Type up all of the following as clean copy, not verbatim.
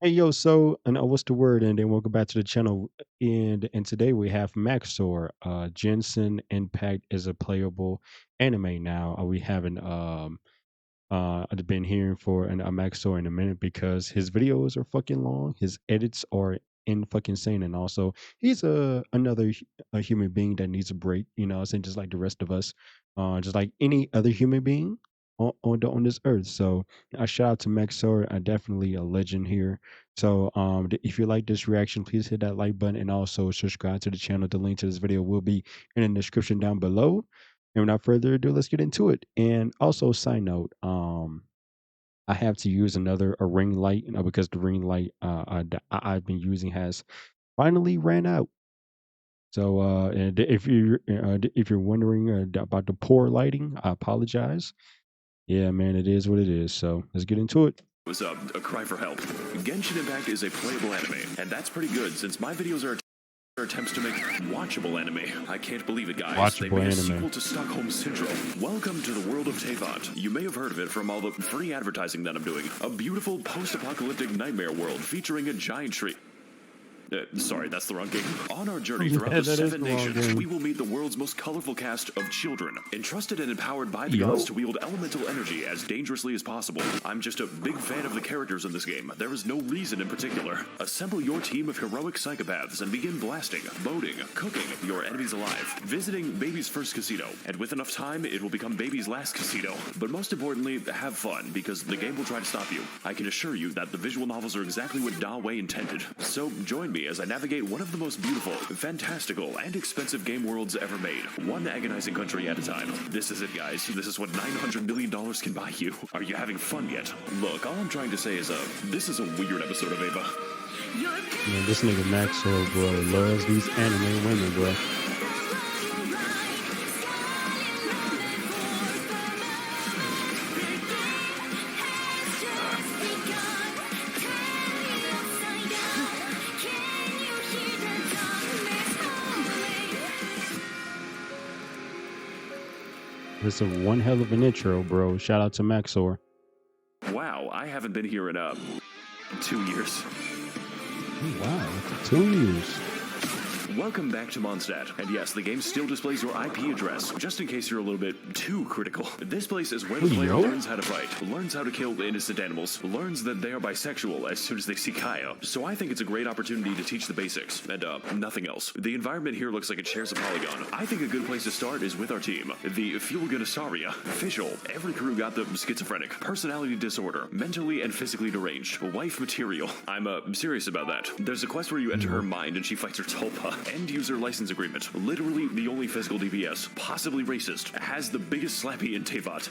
Hey yo, so and what's the word? And then welcome back to the channel. And today we have Maxor. Genshin Impact is a playable anime now. We haven't I've been hearing for a Maxor in a minute because his videos are fucking long. His edits are in fucking insane, and also he's a human being that needs a break. You know, what I'm saying, just like the rest of us, just like any other human being on this earth. So a shout out to Maxor, definitely a legend here. So if you like this reaction, please hit that like button and also subscribe to the channel. The link to this video will be in the description down below. And without further ado, let's get into it. And also, side note, I have to use a ring light, because the ring light that I've been using has finally ran out. So, and if you're wondering about the poor lighting, I apologize. Yeah, man, it is what it is. So let's get into it. Was a cry for help. Genshin Impact is a playable anime, and that's pretty good since my videos are attempts to make watchable anime. I can't believe it, guys. They Watchable made a anime. sequel to Stockholm Syndrome. Welcome to the world of Teyvat. You may have heard of it from all the free advertising that I'm doing. A beautiful post-apocalyptic nightmare world featuring a giant tree. Sorry, that's the wrong game. On our journey throughout Yeah, the that is seven the wrong nations, game. we will meet the world's most colorful cast of children, entrusted and empowered by the Yo. gods to wield elemental energy as dangerously as possible. I'm just a big fan of the characters in this game. There is no reason in particular. Assemble your team of heroic psychopaths and begin blasting, boating, cooking your enemies alive, visiting Baby's first casino, and with enough time, it will become Baby's last casino. But most importantly, have fun, because the game will try to stop you. I can assure you that the visual novels are exactly what Da Wei intended. So join me as I navigate one of the most beautiful, fantastical, and expensive game worlds ever made, one agonizing country at a time. This is it, guys. This is what $900 million can buy you. Are you having fun yet? Look, all I'm trying to say is, this is a weird episode of Ava. Man, this nigga Maxwell, bro, loves these anime women, bro. This is one hell of an intro, bro. Shout out to Maxor. Wow, I haven't been here in, 2 years. Oh, wow, 2 years. Welcome back to Mondstadt. And yes, the game still displays your IP address, just in case you're a little bit too critical. This place is where the player learns how to fight, learns how to kill innocent animals, learns that they are bisexual as soon as they see Kaya. So I think it's a great opportunity to teach the basics, and nothing else. The environment here looks like it shares a polygon. I think a good place to start is with our team. The Fulgunisauria. Official. Every crew got the schizophrenic, personality disorder, mentally and physically deranged, wife material. I'm serious about that. There's a quest where you enter her mind and she fights her tulpa. End user license agreement. Literally the only physical DPS. Possibly racist. Has the biggest slappy in Teyvat.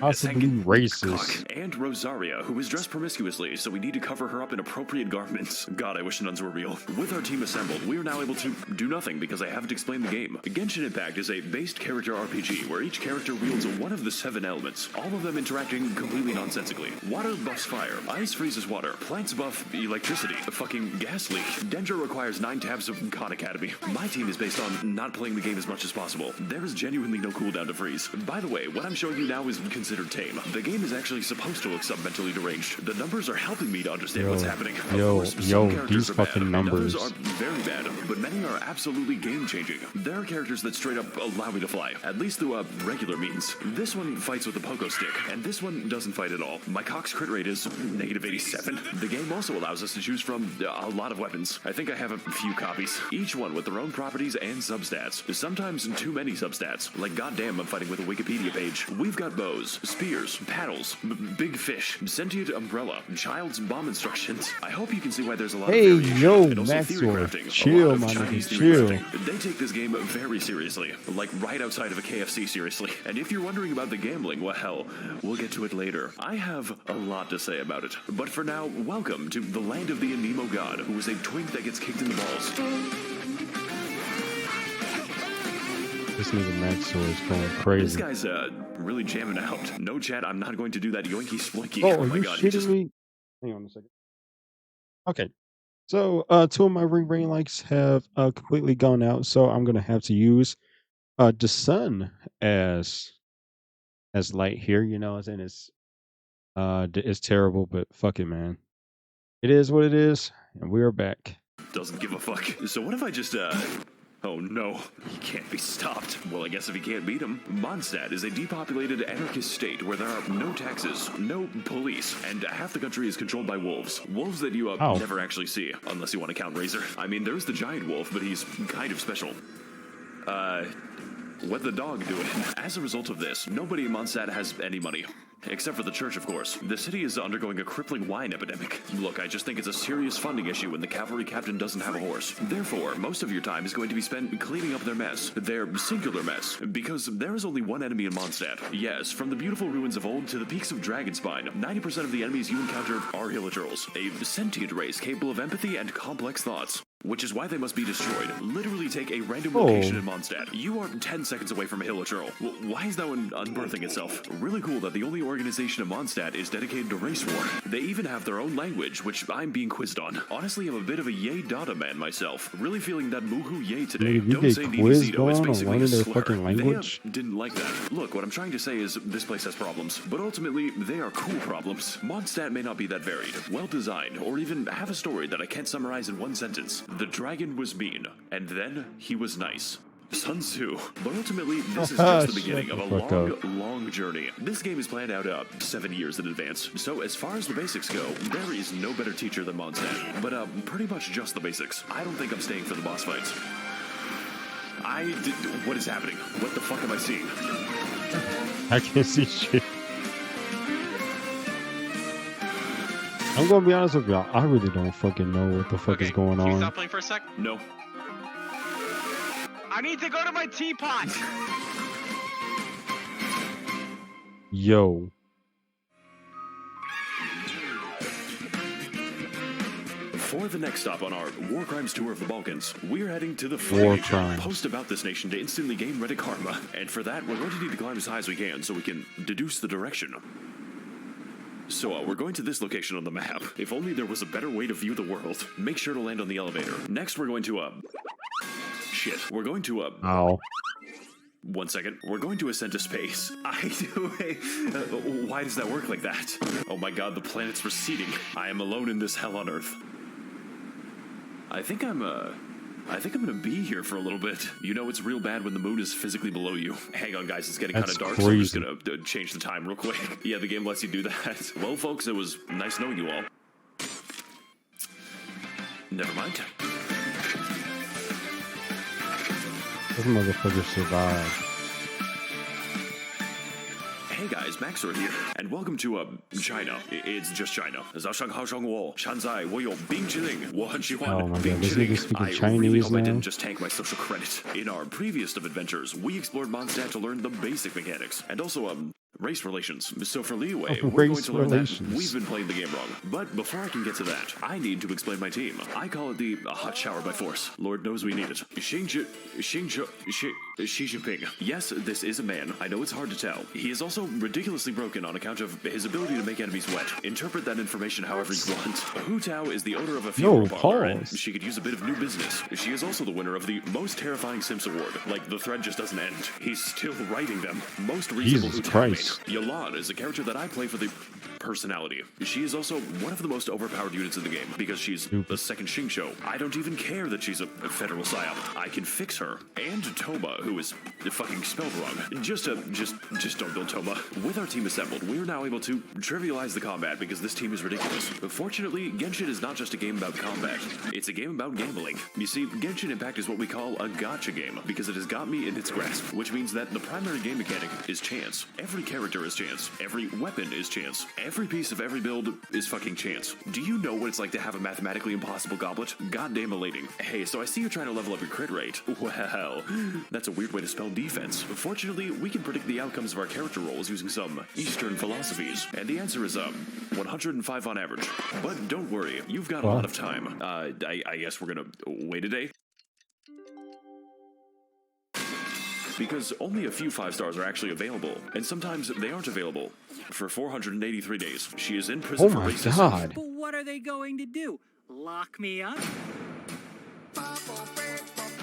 Possibly racist. And Rosaria, who is dressed promiscuously, so we need to cover her up in appropriate garments. God, I wish nuns were real. With our team assembled, we are now able to do nothing because I haven't explained the game. Genshin Impact is a based character RPG where each character wields one of the 7 elements, all of them interacting completely nonsensically. Water buffs fire, ice freezes water, plants buff electricity, a fucking gas leak. Dendra requires 9 tabs of Khan Academy. My team is based on not playing the game as much as possible. There is genuinely no cooldown to freeze. By the way, what I'm showing you now is considered tame. The game is actually supposed to look sub-mentally deranged. The numbers are helping me to understand what's happening. These fucking numbers. Others are very bad, but many are absolutely game-changing. There are characters that straight up allow me to fly, at least through regular means. This one fights with a pogo stick, and this one doesn't fight at all. My Cox crit rate is -87. The game also allows us to choose from a lot of weapons. I think I have a few copies, each one with their own properties and substats. Sometimes too many substats. Like, goddamn, I'm fighting with a Wikipedia page. We've got bows, spears, paddles, big fish, sentient umbrella, child's bomb instructions. I hope you can see why there's a lot of variation. Yo, And also theory Maxwell, crafting. chill, my nigga, chill. They take this game very seriously, like right outside of a KFC seriously. And if you're wondering about the gambling, well, hell, we'll get to it later. I have a lot to say about it. But for now, welcome to the land of the Anemo god, who is a twink that gets kicked in the balls. This nigga Maxwell is going crazy. This guy's really jamming out. No chat, I'm not going to do that yoinky splinky. Oh, are my you god, shitting me? Hang on a second. Okay. So 2 of my ring likes have completely gone out, so I'm gonna have to use the sun as light here. You know, and it's terrible, but fuck it, man. It is what it is, and we are back. Doesn't give a fuck. So what if I just, Oh no, he can't be stopped. Well, I guess if he can't beat him. Mondstadt is a depopulated anarchist state where there are no taxes, no police, and half the country is controlled by wolves. Wolves that you Oh. never actually see, unless you want to count Razor. I mean, there's the giant wolf, but he's kind of special. What the dog doing? As a result of this, nobody in Mondstadt has any money. Except for the church, of course. The city is undergoing a crippling wine epidemic. Look, I just think it's a serious funding issue when the cavalry captain doesn't have a horse. Therefore, most of your time is going to be spent cleaning up their mess. Their singular mess. Because there is only one enemy in Mondstadt. Yes, from the beautiful ruins of old to the peaks of Dragonspine, 90% of the enemies you encounter are Hilichurls, a sentient race capable of empathy and complex thoughts. Which is why they must be destroyed. Literally take a random location in Mondstadt. You are 10 seconds away from a Hilichurl. Why is that one unbirthing itself? Really cool that the only organization in Mondstadt is dedicated to race war. They even have their own language, which I'm being quizzed on. Honestly, I'm a bit of a yay data man myself. Really feeling that moohoo yay today. Dude, you Don't get say quizzed DDCito, it's on basically a learning their slur. fucking language? They didn't like that. Look, what I'm trying to say is this place has problems, but ultimately, they are cool problems. Mondstadt may not be that varied, well-designed, or even have a story that I can't summarize in one sentence. The dragon was mean, and then he was nice. Sun Tzu. But ultimately, this is just the beginning of a long journey. This game is planned out 7 years in advance. So as far as the basics go, there is no better teacher than Mondstadt. But pretty much just the basics. I don't think I'm staying for the boss fights. What is happening? What the fuck am I seeing? I can't see shit. I'm gonna be honest with y'all. I really don't fucking know what the fuck is going Can you on. stop playing for a sec? No. I need to go to my teapot! Yo. For the next stop on our War Crimes tour of the Balkans, we're heading to the War Free Crimes. Post about this nation to instantly gain Reddit karma. And for that, we're going to need to climb as high as we can so we can deduce the direction. So we're going to this location on the map. If only there was a better way to view the world. Make sure to land on the elevator. Next, we're going to, shit. We're going to, Ow. 1 second. We're going to ascend to space. Why does that work like that? Oh my god, the planet's receding. I am alone in this hell on Earth. I think I'm gonna be here for a little bit. You know it's real bad when the moon is physically below you. Hang on, guys, it's getting kind of dark, so I'm just gonna change the time real quick. Yeah, the game lets you do that. Well, folks, it was nice knowing you all. Never mind. This motherfucker survived. Hey guys, Maxor here, and welcome to China. It's just China. Oh my god, this nigga speaking I Chinese really hope I now. didn't just tank my social credit. In our previous of adventures, we explored Mondstadt to learn the basic mechanics, and also race relations. So for leeway, we're going to learn that we've been playing the game wrong. But before I can get to that, I need to explain my team. I call it the hot shower by force. Lord knows we need it. Xi Jinping. Yes, this is a man. I know it's hard to tell. He is also ridiculously broken on account of his ability to make enemies wet. Interpret that information however you want. Hu Tao is the owner of a funeral parlor, and she could use a bit of new business. She is also the winner of the most terrifying Sims award. Like, the thread just doesn't end. He's still writing them. Most reasonable Hu Tao made. Yolande is a character that I play for the personality. She is also one of the most overpowered units in the game because she's the second Xingqiu. I don't even care that she's a federal psyop. I can fix her. And Toma, who is fucking spelled wrong. Just don't build Toma. With our team assembled, we're now able to trivialize the combat because this team is ridiculous. Fortunately, Genshin is not just a game about combat. It's a game about gambling. You see, Genshin Impact is what we call a gacha game because it has got me in its grasp, which means that the primary game mechanic is chance. Every character is chance. Every weapon is chance. Every piece of every build is fucking chance. Do you know what it's like to have a mathematically impossible goblet? Goddamn elating. Hey, so I see you're trying to level up your crit rate. Well, that's a weird way to spell defense. Fortunately, we can predict the outcomes of our character roles using some Eastern philosophies. And the answer is 105 on average. But don't worry, you've got a lot of time. I guess we're gonna wait a day. Because only a few 5 stars are actually available, and sometimes they aren't available. For 483 days, she is in prison for racism. Oh my god. But what are they going to do? Lock me up?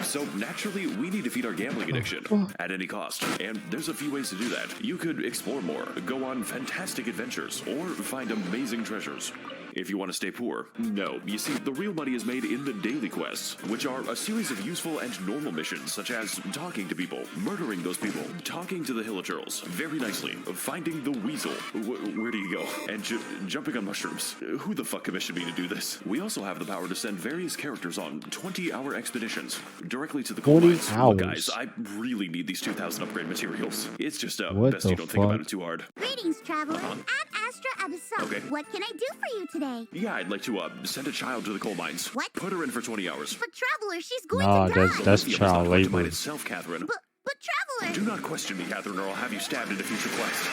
So naturally, we need to feed our gambling addiction at any cost. And there's a few ways to do that. You could explore more, go on fantastic adventures, or find amazing treasures. if you want to stay poor. No, you see, the real money is made in the daily quests, which are a series of useful and normal missions, such as talking to people, murdering those people, talking to the hillagers very nicely, finding the weasel. Where do you go? And jumping on mushrooms. Who the fuck commissioned me to do this? We also have the power to send various characters on 20-hour expeditions directly to the coal 20 mines. Look, hours. guys, I really need these 2,000 upgrade materials. It's just What best the you don't think about fuck? it too hard. Greetings, traveler. I'm Astra Abyssal. Okay. What can I do for you today? Yeah, I'd like to send a child to the coal mines. What? Put her in for 20 hours. But traveler, she's going Nah, to die. that's Lithium is child not going to mine labor. itself, Catherine. But traveler. Do not question me, Catherine, or I'll have you stabbed in a future quest.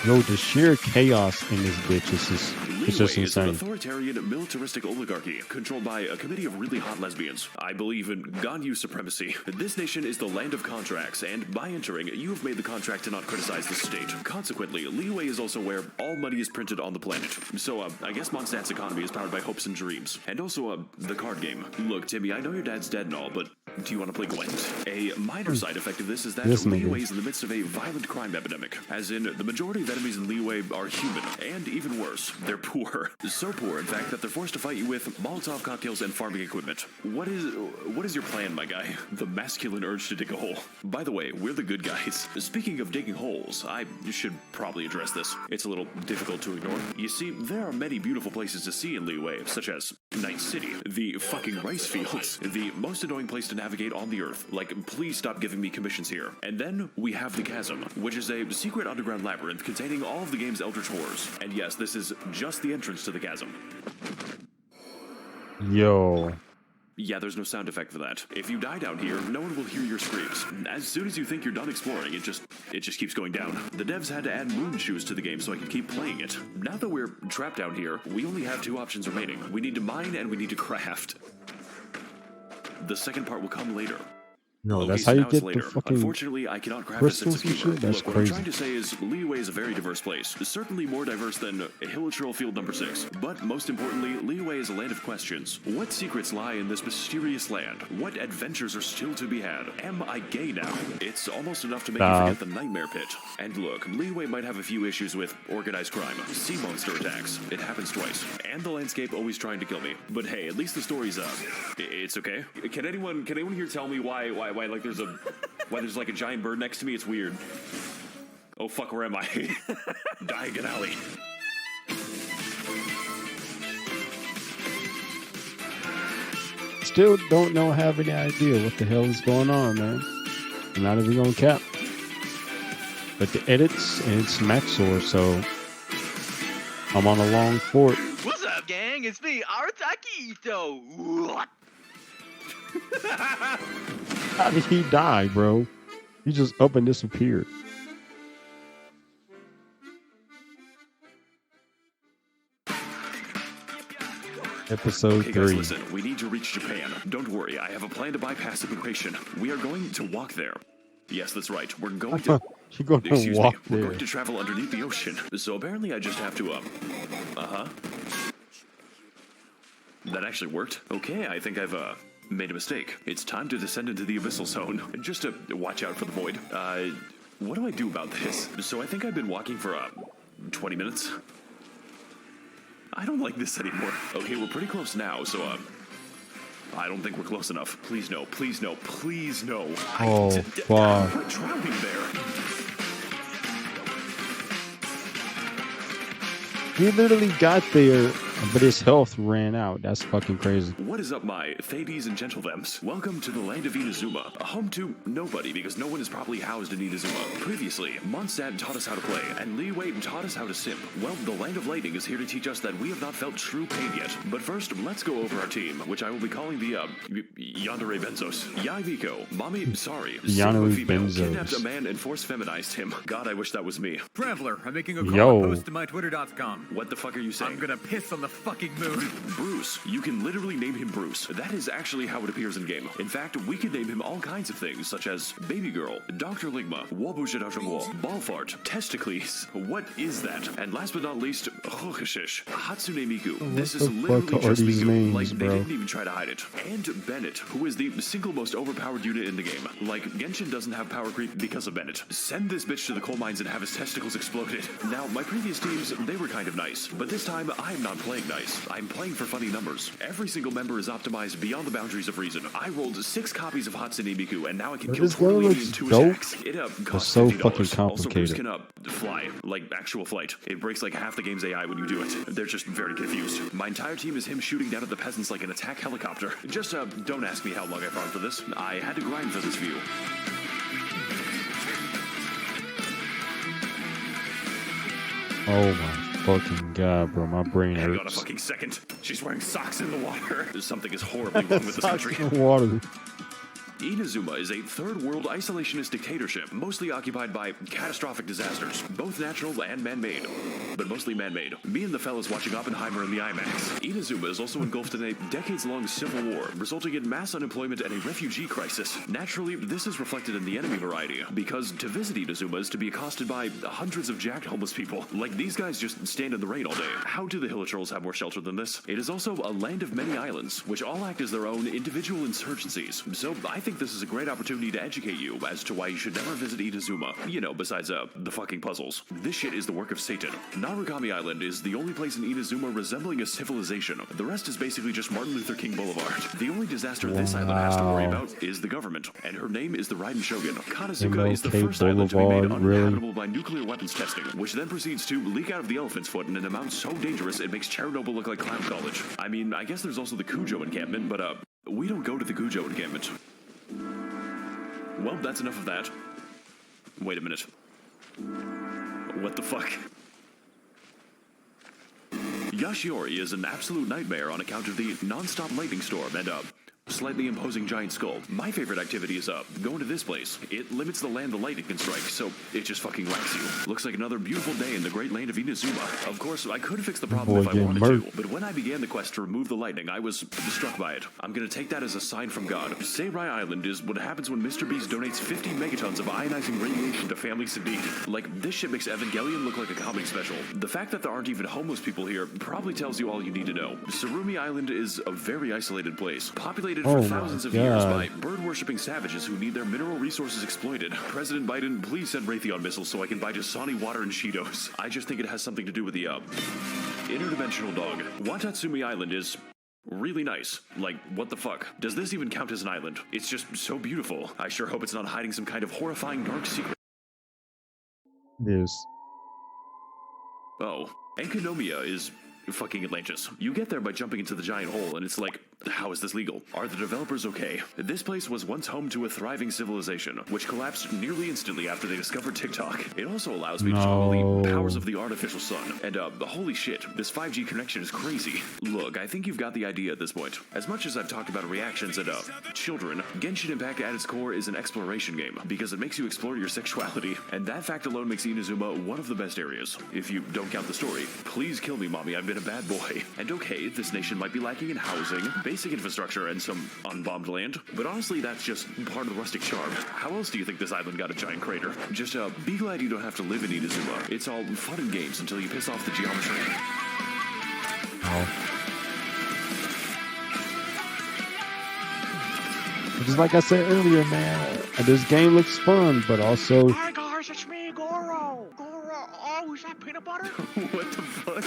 Yo, the sheer chaos in this bitch is just Leeway is an insane. authoritarian, militaristic oligarchy controlled by a committee of really hot lesbians. I believe in Ganyu supremacy. This nation is the land of contracts, and by entering, you have made the contract to not criticize the state. Consequently, Leeway is also where all money is printed on the planet. So, I guess Mondstadt's economy is powered by hopes and dreams. And also, the card game. Look, Timmy, I know your dad's dead and all, but do you want to play Gwent? A minor side effect of this is that This nigga. Leeway is in the midst of a violent crime epidemic. As in, the majority of enemies in Leeway are human, and even worse, they're poor. So poor, in fact, that they're forced to fight you with Molotov cocktails and farming equipment. What is your plan, my guy? The masculine urge to dig a hole. By the way, we're the good guys. Speaking of digging holes, I should probably address this. It's a little difficult to ignore. You see, there are many beautiful places to see in Leeway, such as Night City, the fucking rice fields, the most annoying place to navigate on the earth. Like, please stop giving me commissions here. And then we have the Chasm, which is a secret underground labyrinth containing all of the game's eldritch horrors. And yes, this is just the entrance to the Chasm. Yo, Yeah, there's no sound effect for that. If you die down here, no one will hear your screams. As soon as you think you're done exploring, it just keeps going down. The devs had to add moon shoes to the game so I could keep playing it. Now that we're trapped down here, we only have two options remaining. We need to mine and we need to craft. The second part will come later. no, Okay, that's so how you now it's get the later. fucking. Unfortunately, I cannot craft a sense crystals of and humor. shit? That's Look, what crazy. I'm trying to say is Leeway is a very diverse place. Certainly more diverse than Hilichurl Field number 6. But most importantly, Leeway is a land of questions. What secrets lie in this mysterious land? What adventures are still to be had? Am I gay now? It's almost enough to make you forget the nightmare pit. And look, Leeway might have a few issues with organized crime, sea monster attacks. It happens twice. And the landscape always trying to kill me. But hey, at least the story's up. It's okay. Can anyone here tell me why like there's like a giant bird next to me? It's weird. Oh fuck, where am I? Diagon Alley. Still don't have any idea what the hell is going on, man. I'm not even gonna cap. But the edits, and it's Maxor, so I'm on a long fort. What's up, gang? It's me, Artakito. How did he die, bro? He just up and disappeared. Episode Okay, guys, 3. listen. We need to reach Japan. Don't worry, I have a plan to bypass immigration. We are going to walk there. Yes, that's right. We're going to... You're going to walk We're there. going to travel underneath the ocean. So apparently I just have to, That actually worked. Okay, I think I've, made a mistake. It's time to descend into the abyssal zone. Just to watch out for the void. What do I do about this? So I think I've been walking for, 20 minutes. I don't like this anymore. Okay, we're pretty close now, so, I don't think we're close enough. Please no, please no, please no. Oh, fuck. We're drowning there. He literally got there, but his health ran out. That's fucking crazy. What is up, my Thades and Gentlethems? Welcome to the land of Inazuma, a home to nobody because no one is properly housed in Inazuma. Previously, Mondstadt taught us how to play, and Leeway taught us how to simp. Well, the land of lightning is here to teach us that we have not felt true pain yet. But first, let's go over our team, which I will be calling the, Yandere Benzos. Yaiviko, Mommy, sorry, Yandere female, Benzos. kidnapped a man and force feminized him. God, I wish that was me. Traveler, I'm making a call Yo. and post to my twitter.com. What the fuck are you saying? I'm gonna piss on the the fucking moon. Bruce. You can literally name him Bruce. That is actually how it appears in game. In fact, we can name him all kinds of things, such as Baby Girl, Dr. Ligma, Wabushidashamo, Ballfart, Testicles. What is that? And last but not least, Hokushish, Hatsune Miku. This is literally just Miku. Like, they didn't even try to hide it. And Bennett, who is the single most overpowered unit in the game. Like, Genshin doesn't have power creep because of Bennett. Send this bitch to the coal mines and have his testicles exploded. Now, my previous teams, they were kind of nice. But this time, I'm not playing nice. I'm playing for funny numbers. Every single member is optimized beyond the boundaries of reason. I rolled 6 copies of Hatsune Miku, and now I can kill 20 in 2 attacks. It costs so $50. fucking Also, Bruce complicated. can fly, like actual flight. It breaks like half the game's AI when you do it. They're just very confused. My entire team is him shooting down at the peasants like an attack helicopter. Just don't ask me how long I farmed for this. I had to grind for this view. Oh my fucking god, bro. My brain Hang on a hurts. fucking second. She's wearing socks in the water. Something is horribly wrong with this Socks country. in the water. Inazuma is a third-world isolationist dictatorship, mostly occupied by catastrophic disasters, both natural and man-made, but mostly man-made. Me and the fellas watching Oppenheimer in the IMAX. Inazuma is also engulfed in a decades-long civil war, resulting in mass unemployment and a refugee crisis. Naturally, this is reflected in the enemy variety, because to visit Inazuma is to be accosted by hundreds of jacked homeless people. Like, these guys just stand in the rain all day. How do the Hill Trolls have more shelter than this? It is also a land of many islands, which all act as their own individual insurgencies. So I think this is a great opportunity to educate you as to why you should never visit Inazuma. You know, besides the fucking puzzles. This shit is the work of Satan. Narukami Island is the only place in Inazuma resembling a civilization. The rest is basically just Martin Luther King Boulevard. The only disaster this island has to worry about is the government, and her name is the Raiden Shogun. Kanazuka is the MLK first island to be made Boulevard, really? uninhabitable by nuclear weapons testing, which then proceeds to leak out of the elephant's foot in an amount so dangerous it makes Chernobyl look like clown college. I mean, I guess there's also the Cujo encampment, but we don't go to the Cujo encampment. Well, that's enough of that. Wait a minute. What the fuck? Yashiori is an absolute nightmare on account of the non-stop lightning storm and slightly imposing giant skull. My favorite activity is going to this place. It limits the land the lightning can strike, so it just fucking whacks you. Looks like another beautiful day in the great land of Inazuma. Of course, I could fix the problem if I wanted to, but when I began the quest to remove the lightning, I was struck by it. I'm gonna take that as a sign from God. Seirai Island is what happens when Mr. Beast donates 50 megatons of ionizing radiation to families in need. Like, this shit makes Evangelion look like a comedy special. The fact that there aren't even homeless people here probably tells you all you need to know. Surumi Island is a very isolated place, populated for thousands of years by bird-worshipping savages who need their mineral resources exploited. President Biden, please send Raytheon missiles so I can buy Dasani water and Cheetos. I just think it has something to do with the, interdimensional dog. Watatsumi Island is really nice. Like, what the fuck? Does this even count as an island? It's just so beautiful. I sure hope it's not hiding some kind of horrifying dark secret. It is. Oh, Enkonomiya is fucking Atlantis. You get there by jumping into the giant hole, and it's like, how is this legal? Are the developers okay? This place was once home to a thriving civilization, which collapsed nearly instantly after they discovered TikTok. It also allows me to channel the powers of the artificial sun. And holy shit, this 5G connection is crazy. Look, I think you've got the idea at this point. As much as I've talked about reactions and children, Genshin Impact at its core is an exploration game, because it makes you explore your sexuality, and that fact alone makes Inazuma one of the best areas. If you don't count the story, please kill me, mommy, I've been a bad boy. And okay, this nation might be lacking in housing, basic infrastructure, and some unbombed land, but honestly, that's just part of the rustic charm. How else do you think this island got a giant crater? Just be glad you don't have to live in Inazuma. It's all fun and games until you piss off the geometry. Just like I said earlier, man, this game looks fun, but also... Hi guys, it's me, Goro. Goro, oh, is that peanut butter? What the fuck?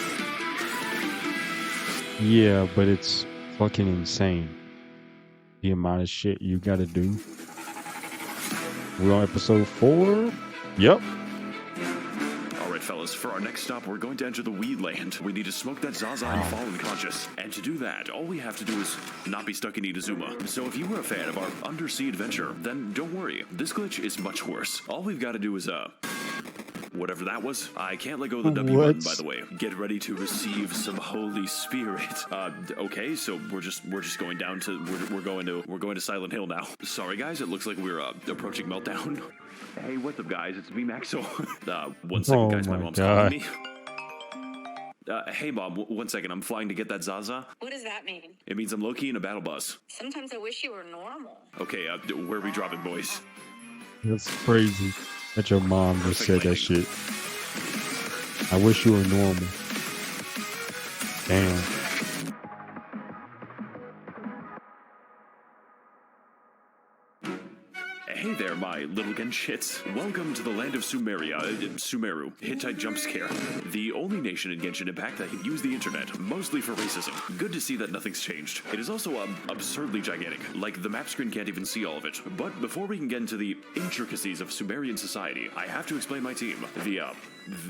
Yeah, but it's fucking insane. The amount of shit you gotta do. We're on episode 4? Yep. Alright fellas, for our next stop, we're going to enter the weed land. We need to smoke that Zaza and fall unconscious. And to do that, all we have to do is not be stuck in Inazuma. So if you were a fan of our undersea adventure, then don't worry. This glitch is much worse. All we've got to do is, whatever that was. I can't let go of the W button, by the way. Get ready to receive some Holy Spirit. Okay, so we're just going down to we're going to Silent Hill now. Sorry guys, it looks like we're approaching meltdown. Hey, what's up guys? It's me, Maxo. 1 second, guys. My mom's calling me. Hey, Mom, one second. I'm flying to get that Zaza. What does that mean? It means I'm low-key in a battle bus. Sometimes I wish you were normal. Okay, where are we dropping, boys? That's crazy that your mom just said that shit. I wish you were normal. Damn. Hey there, my little Genshits. Welcome to the land of Sumeria, Sumeru, Hittite jump scare. The only nation in Genshin Impact that can use the internet, mostly for racism. Good to see that nothing's changed. It is also absurdly gigantic, like the map screen can't even see all of it. But before we can get into the intricacies of Sumerian society, I have to explain my team.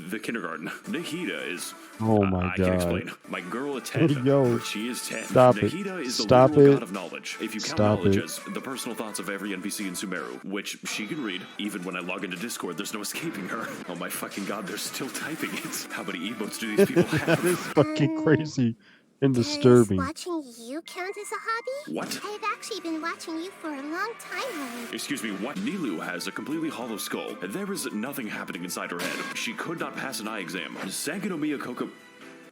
The kindergarten. Nikita is... Oh my I god. can explain. My girl at 10. Yo, she is 10. stop it. Nikita is the Stop literal it. god of knowledge. If you count Stop knowledge it. as the personal thoughts of every NPC in Sumeru, which she can read. Even when I log into Discord, there's no escaping her. Oh my fucking god, they're still typing it. How many emotes do these people That is have? fucking crazy and Does disturbing. watching you count as a hobby? What? I've actually been watching you for a long time already. Excuse me, what? Nilu has a completely hollow skull. There is nothing happening inside her head. She could not pass an eye exam. Sangonomiya Koko...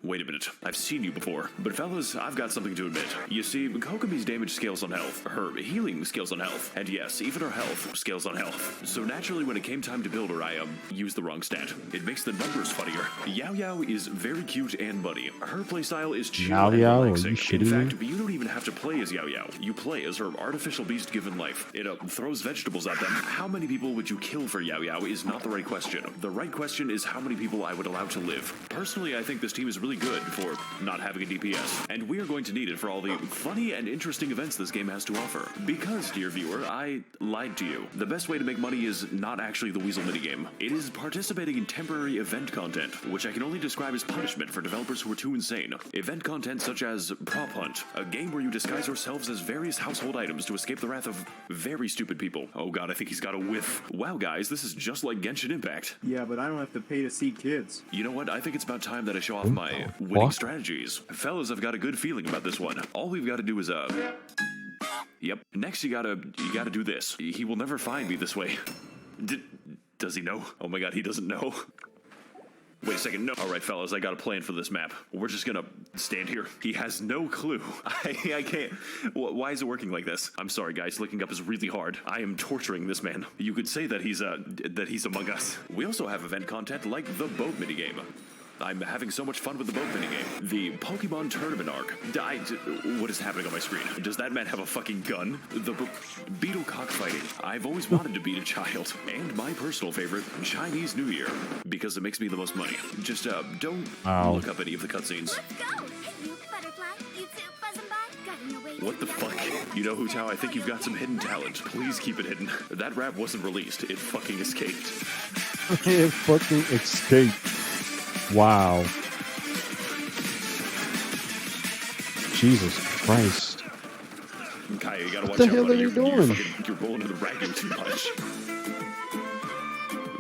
Wait a minute, I've seen you before. But fellas, I've got something to admit. You see, Kokomi's damage scales on health, her healing scales on health, and yes, even her health scales on health. So naturally, when it came time to build her, I used the wrong stat. It makes the numbers funnier. Yao Yao is very cute and muddy. Her playstyle is chill Yao and Yao? Are you relaxing. In shitting fact, you don't even have to play as Yao Yao. You play as her artificial beast given life. It throws vegetables at them. How many people would you kill for Yao Yao is not the right question. The right question is how many people I would allow to live. Personally, I think this team is really good for not having a DPS, and we are going to need it for all the funny and interesting events this game has to offer. Because, dear viewer, I lied to you. The best way to make money is not actually the Weasel minigame. It is participating in temporary event content, which I can only describe as punishment for developers who are too insane. Event content such as Prop Hunt, a game where you disguise yourselves as various household items to escape the wrath of very stupid people. Oh god, I think he's got a whiff. Wow guys, this is just like Genshin Impact. Yeah, but I don't have to pay to see kids. You know what? I think it's about time that I show off my winning strategies. Fellas, I've got a good feeling about this one. All we've got to do is, Yep. Next, you gotta do this. He will never find me this way. Does he know? Oh my god, he doesn't know. Wait a second, no. Alright, fellas, I got a plan for this map. We're just gonna stand here. He has no clue. I can't. Why is it working like this? I'm sorry, guys. Looking up is really hard. I am torturing this man. You could say that he's among us. We also have event content like the boat minigame. I'm having so much fun with the boat minigame. The Pokemon Tournament arc. What is happening on my screen? Does that man have a fucking gun? The beetle cockfighting. I've always wanted to beat a child. And my personal favorite, Chinese New Year. Because it makes me the most money. Just, don't look up any of the cutscenes. Let's go! Hey, you butterfly, you too, buzzing by, got no way to What the go. fuck? You know, Hu Tao, I think you've got some hidden talent. Please keep it hidden. That rap wasn't released. It fucking escaped. It fucking escaped. Wow. Jesus Christ. Kaya, you gotta watch the out, hell buddy. are you doing? You're rolling to the ragging too much.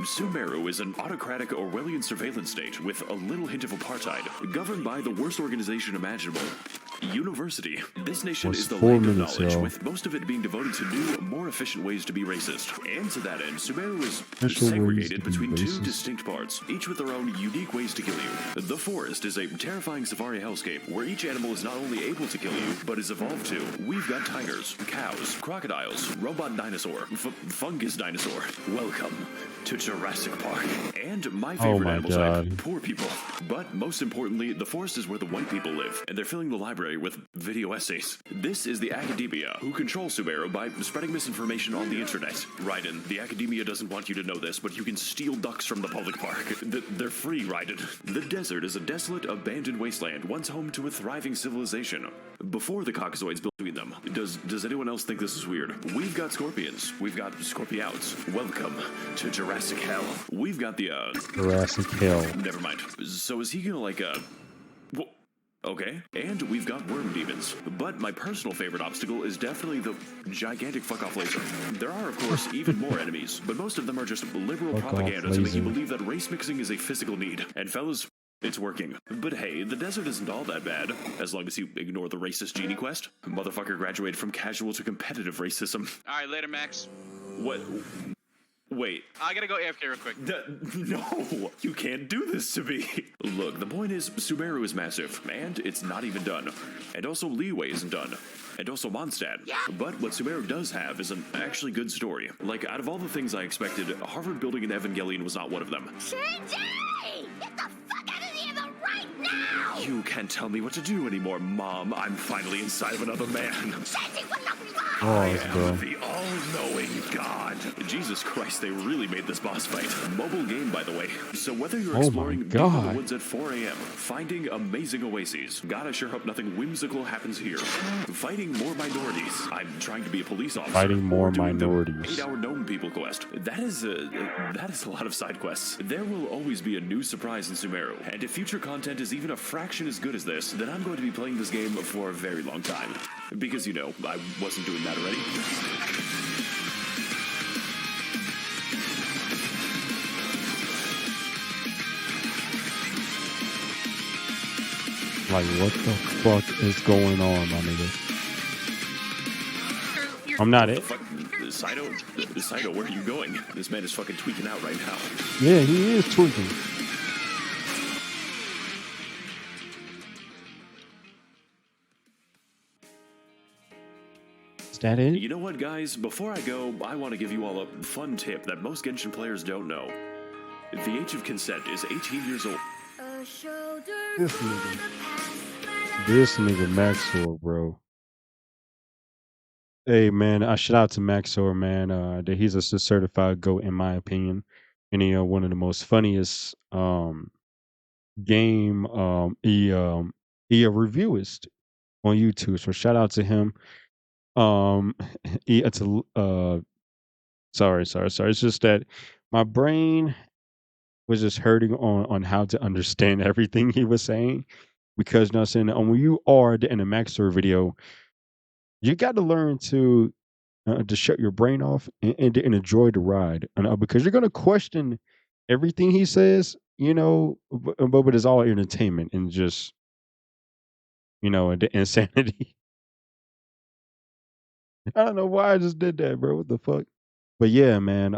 Sumeru is an autocratic Orwellian surveillance state with a little hint of apartheid, governed by the worst organization imaginable. University. This nation Was is the 4 land of minutes, knowledge, yo. with most of it being devoted to new, more efficient ways to be racist. And to that end, Sumeru is Efficient ways segregated to be between two racist. distinct parts, each with their own unique ways to kill you. The forest is a terrifying safari hellscape, where each animal is not only able to kill you, but is evolved to. We've got tigers, cows, crocodiles, robot dinosaur, fungus dinosaur. Welcome to Jurassic Park. And my favorite my animal God. type, poor people. But most importantly, the forest is where the white people live, and they're filling the library with video essays. This is the academia, who control Sumeru by spreading misinformation on the internet. Raiden, the academia doesn't want you to know this, but you can steal ducks from the public park. They're free, Raiden. The desert is a desolate, abandoned wasteland, once home to a thriving civilization. Before the Caucasoids built between them. Does anyone else think this is weird? We've got scorpions. We've got scorpiouts. Welcome to Jurassic Hell. We've got the, Jurassic Hell. Never mind. So is he gonna, like, Okay, and we've got worm demons. But my personal favorite obstacle is definitely the gigantic fuck-off laser. There are, of course, even more enemies, but most of them are just liberal Fuck-off propaganda to make you laser. believe that race mixing is a physical need. And fellas, it's working. But hey, the desert isn't all that bad, as long as you ignore the racist genie quest. Motherfucker graduated from casual to competitive racism. All right, later, Max. What? Wait. I gotta go AFK real quick. No, you can't do this to me. Look, the point is, Sumeru is massive, and it's not even done. And also, Leeway isn't done. And also Mondstadt. Yeah. But what Sumeru does have is an actually good story. Like, out of all the things I expected, Harvard building an Evangelion was not one of them. Shinji! Get the fuck out of the other right now! You can't tell me what to do anymore, Mom. I'm finally inside of another man. Shinji, what the fuck? I Oh, bro. am the all-knowing God. Jesus Christ, they really made this boss fight. Mobile game, by the way. So whether you're Oh my exploring deep in God. the woods at 4 a.m., finding amazing oases, God, I sure hope nothing whimsical happens here. Fighting more minorities. I'm trying to be a police officer. Fighting more or doing the minorities. 8-hour gnome people quest. That is a lot of side quests. There will always be a new surprise in Sumeru. And if future content is even a fraction as good as this, then I'm going to be playing this game for a very long time. Because, you know, I wasn't doing that already. Like, what the fuck is going on, my nigga? I'm not it. Fuck, Saito, where are you going? This man is fucking tweaking out right now. Yeah, he is tweaking. Is that it? You know what, guys? Before I go, I want to give you all a fun tip that most Genshin players don't know. The age of consent is 18 years old. This nigga. This nigga Maxor, bro. Hey man, I shout out to Maxor, man. That he's a certified GOAT in my opinion. And he one of the most funniest game he a reviewist on YouTube. So shout out to him. It's sorry. It's just that my brain was just hurting on how to understand everything he was saying. Because you know what I'm saying, when you are in a Maxor video, you got to learn to shut your brain off and enjoy the ride. Because you're gonna question everything he says, you know, but it's all entertainment and just the insanity. I don't know why I just did that, bro. What the fuck? But yeah, man.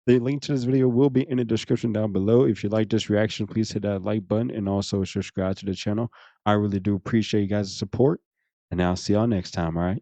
The link to this video will be in the description down below. If you like this reaction, please hit that like button and also subscribe to the channel. I really do appreciate you guys' support. And I'll see y'all next time, all right?